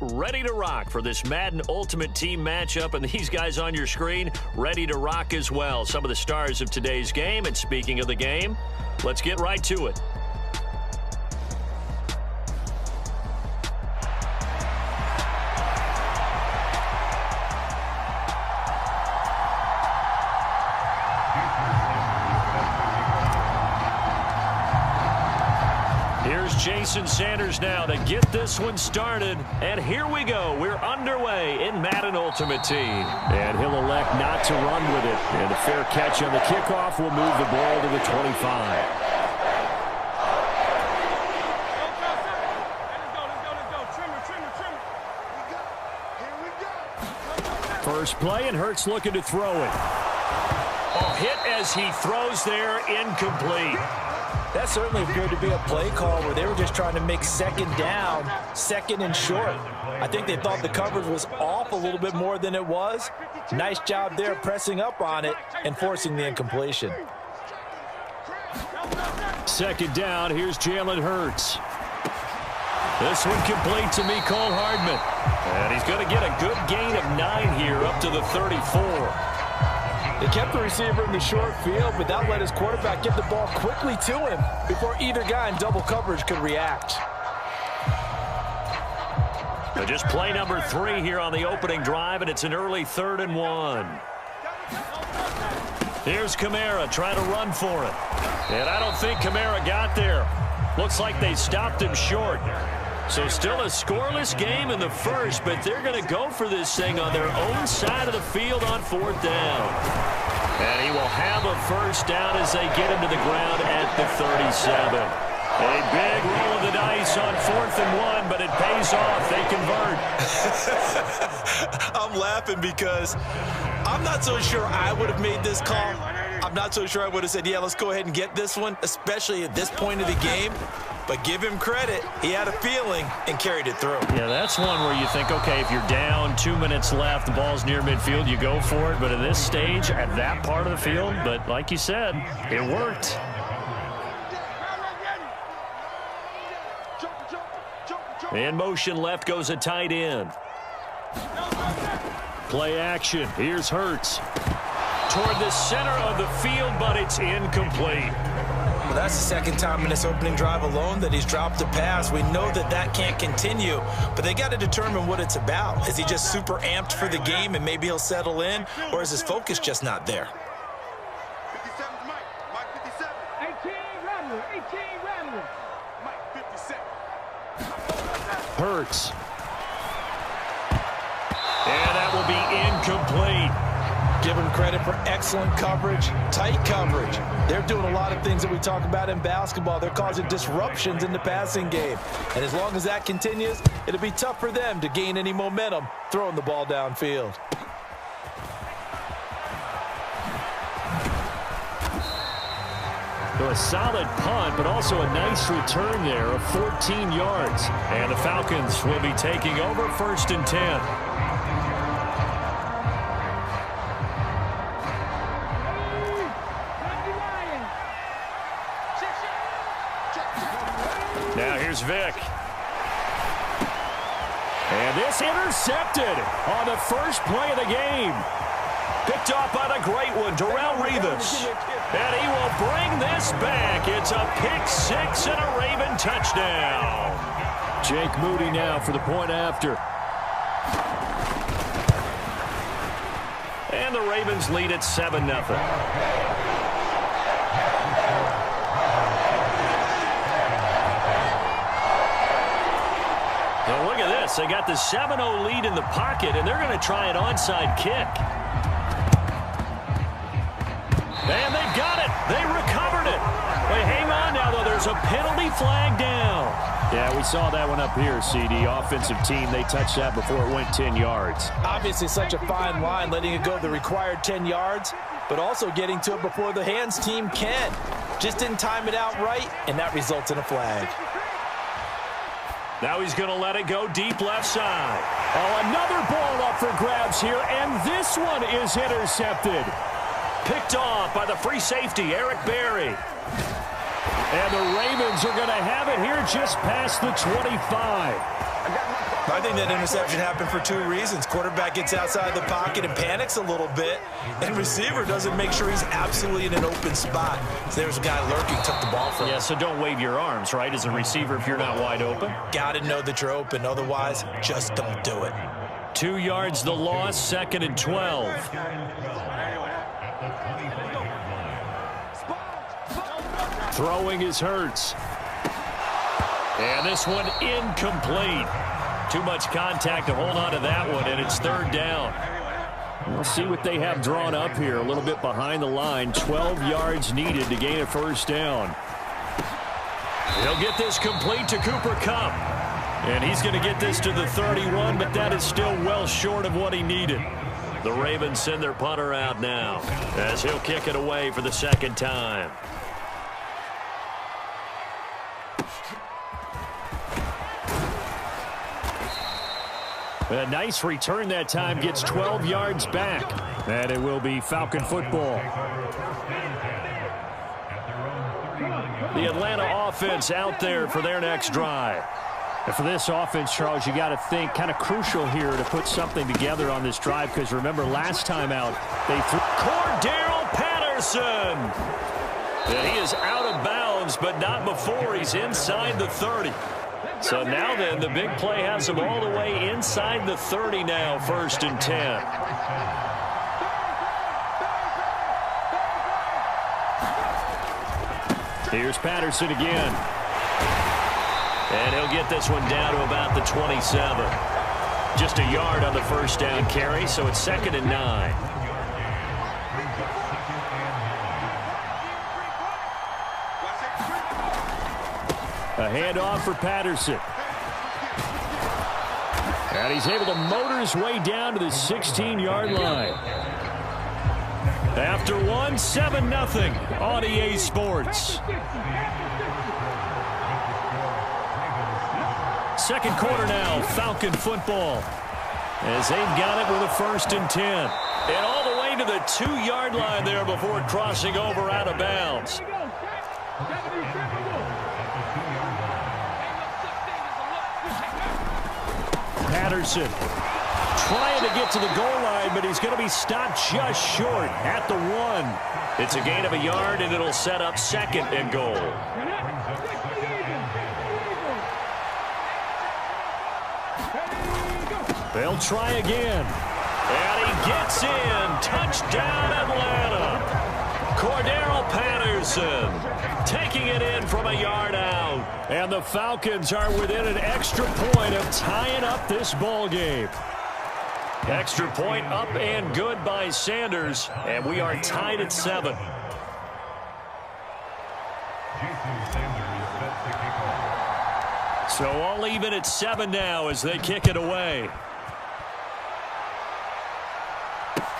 ready to rock for this Madden Ultimate Team matchup, and these guys on your screen ready to rock as well. Some of the stars of today's game, and speaking of the game, let's get right to it. Here's Jason Sanders now to get this one started. And here we go. We're underway in Madden Ultimate Team. And he'll elect not to run with it. And a fair catch on the kickoff will move the ball to the 25. First play, and Hurts looking to throw it. Oh, hit as he throws there, incomplete. That certainly appeared to be a play call where they were just trying to make second down, second and short. I think they thought the coverage was off a little bit more than it was. Nice job there pressing up on it and forcing the incompletion. Second down, here's Jalen Hurts. This one complete to Mecole Hardman. And he's going to get a good gain of 9 here up to the 34. They kept the receiver in the short field, but that let his quarterback get the ball quickly to him before either guy in double coverage could react. So just play number 3 here on the opening drive, and it's an early 3rd and 1. Here's Kamara trying to run for it. And I don't think Kamara got there. Looks like they stopped him short. So still a scoreless game in the first, but they're going to go for this thing on their own side of the field on 4th down. And he will have a first down as they get him to the ground at the 37. A big roll of the dice on 4th and 1, but it pays off. They convert. I'm laughing because I'm not so sure I would have made this call. I'm not so sure I would have said, yeah, let's go ahead and get this one, especially at this point of the game. But give him credit. He had a feeling and carried it through. Yeah, that's one where you think, okay, if you're down, 2 minutes left, the ball's near midfield, you go for it. But at this stage, at that part of the field, but like you said, it worked. In motion left goes a tight end. Play action. Here's Hurts. Toward the center of the field, but it's incomplete. Well, that's the second time in this opening drive alone that he's dropped a pass. We know that that can't continue, but they got to determine what it's about. Is he just super amped for the game and maybe he'll settle in, or is his focus just not there? 57 Mike 57. 18 Ramler. Mike 57. Hurts. And that will be incomplete. Give him credit for excellent coverage, tight coverage. They're doing a lot of things that we talk about in basketball. They're causing disruptions in the passing game. And as long as that continues, it'll be tough for them to gain any momentum throwing the ball downfield. So a solid punt, but also a nice return there of 14 yards. And the Falcons will be taking over 1st and 10. Now here's Vick. And this intercepted on the first play of the game. Picked off by the great one, Darrelle Revis. And he will bring this back. It's a pick-6 and a Raven touchdown. Jake Moody now for the point after. And the Ravens lead at 7-0. Now look at this. They got the 7-0 lead in the pocket, and they're going to try an onside kick. And they've got it. They recovered it. Wait, hang on now, though. There's a penalty flag down. Yeah, we saw that one up here, CD. Offensive team, they touched that before it went 10 yards. Obviously such a fine line, letting it go the required 10 yards, but also getting to it before the hands team can. Just didn't time it out right, and that results in a flag. Now he's going to let it go deep left side. Oh, another ball up for grabs here, and this one is intercepted. Picked off by the free safety, Eric Berry. And the Ravens are going to have it here just past the 25. I think that interception happened for two reasons. Quarterback gets outside the pocket and panics a little bit, and receiver doesn't make sure he's absolutely in an open spot. So there's a guy lurking, took the ball from him. Yeah, so don't wave your arms, right, as a receiver if you're not wide open. Got to know that you're open. Otherwise, just don't do it. 2 yards the loss, 2nd and 12. Throwing is Hurts. And this one incomplete. Too much contact to hold on to that one, and it's 3rd down. We'll see what they have drawn up here. A little bit behind the line. 12 yards needed to gain a 1st down. He'll get this complete to Cooper Kupp. And he's going to get this to the 31, but that is still well short of what he needed. The Ravens send their punter out now as he'll kick it away for the 2nd time. A nice return that time, gets 12 yards back. And it will be Falcon football. The Atlanta offense out there for their next drive. And for this offense, Charles, you got to think kind of crucial here to put something together on this drive, because remember last time out they threw Cordarrelle Patterson. And he is out of bounds, but not before he's inside the 30. So now then, the big play has him all the way inside the 30 now, 1st and 10. Here's Patterson again. And he'll get this one down to about the 27. Just a yard on the 1st down carry, so it's 2nd and 9. A handoff for Patterson. And he's able to motor his way down to the 16-yard line. After one, 7-0 on EA Sports. 2nd quarter now, Falcon football. As they've got it with a 1st and 10. And all the way to the 2-yard line there before crossing over out of bounds. Patterson trying to get to the goal line, but he's going to be stopped just short at the 1. It's a gain of a yard, and it'll set up 2nd and goal. They'll try again. And he gets in. Touchdown, Atlanta. Cordarrelle Patterson taking it in from a yard out. And the Falcons are within an extra point of tying up this ball game. Extra point up and good by Sanders. And we are tied at 7. So all even at 7 now as they kick it away.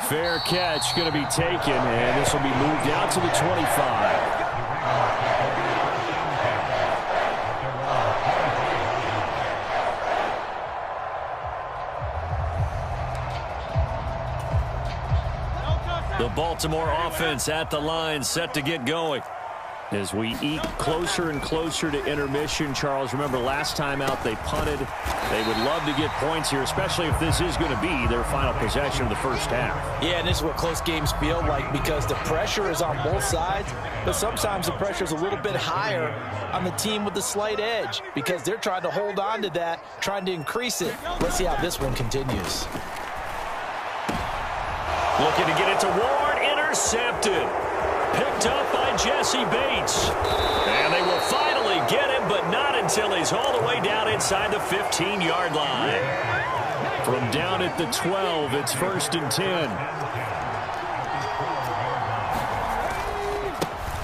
Fair catch going to be taken, and this will be moved out to the 25. The Baltimore offense at the line, set to get going. As we eat closer and closer to intermission, Charles, remember last time out they punted. They would love to get points here, especially if this is going to be their final possession of the 1st half. Yeah, and this is what close games feel like, because the pressure is on both sides, but sometimes the pressure is a little bit higher on the team with the slight edge, because they're trying to hold on to that, trying to increase it. Let's see how this one continues. Looking to get it to Ward, intercepted. Picked up by Jesse Bates. And they will finally get him, but not until he's all the way down inside the 15-yard line. From down at the 12, it's 1st and 10.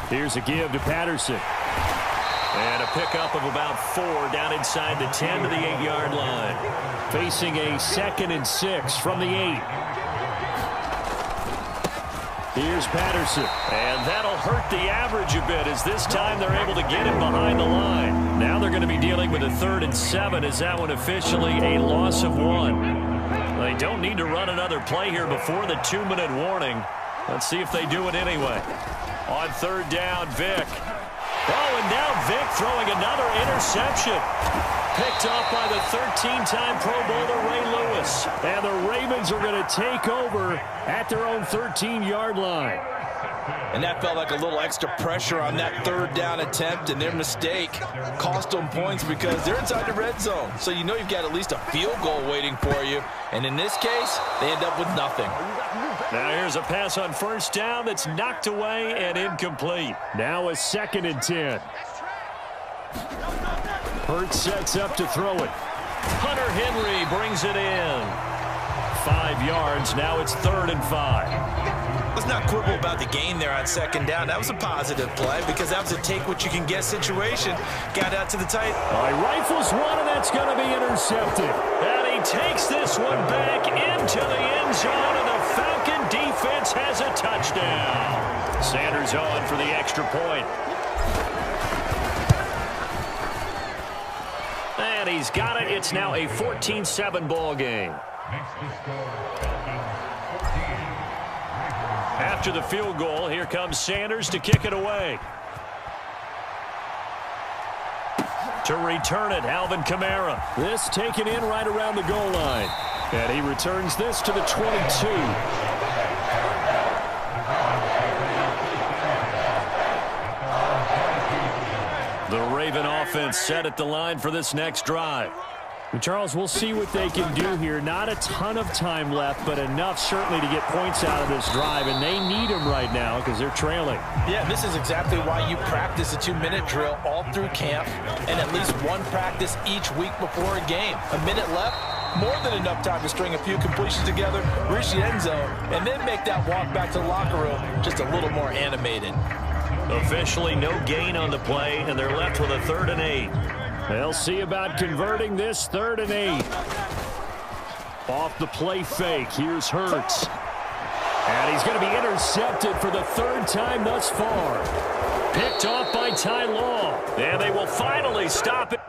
Here's a give to Patterson. And a pickup of about 4 down inside the 10 to the 8-yard line. Facing a 2nd and 6 from the 8. Here's Patterson, and that'll hurt the average a bit, as this time they're able to get him behind the line. Now they're going to be dealing with a 3rd and 7, as that one officially a loss of 1. They don't need to run another play here before the 2-minute warning. Let's see if they do it anyway. On 3rd down, Vick. Oh, and now Vick throwing another interception. picked off by the 13-time Pro Bowler Ray Lewis. And the Ravens are going to take over at their own 13-yard line. And that felt like a little extra pressure on that third down attempt, and their mistake cost them points because they're inside the red zone. So you know you've got at least a field goal waiting for you. And in this case, they end up with nothing. Now here's a pass on first down that's knocked away and incomplete. Now a 2nd and 10. Hurts sets up to throw it. Hunter Henry brings it in. 5 yards. Now it's 3rd and 5. Let's not quibble about the gain there on 2nd down. That was a positive play because that was a take-what-you-can-get situation. Got out to the tight. Rifles one, and that's going to be intercepted. And he takes this one back into the end zone, and the Falcon defense has a touchdown. Sanders on for the extra point. And he's got it. It's now a 14-7 ball game. After the field goal, here comes Sanders to kick it away. To return it, Alvin Kamara. This taken in right around the goal line. And he returns this to the 22. The Raven offense set at the line for this next drive. And Charles, we'll see what they can do here. Not a ton of time left, but enough certainly to get points out of this drive, and they need them right now because they're trailing. Yeah, this is exactly why you practice a 2-minute drill all through camp and at least one practice each week before a game. A minute left, more than enough time to string a few completions together, reach the end zone, and then make that walk back to the locker room just a little more animated. Officially no gain on the play, and they're left with a 3rd and 8. They'll see about converting this 3rd and 8. Off the play fake, here's Hurts. And he's going to be intercepted for the 3rd time thus far. Picked off by Ty Law. And they will finally stop it.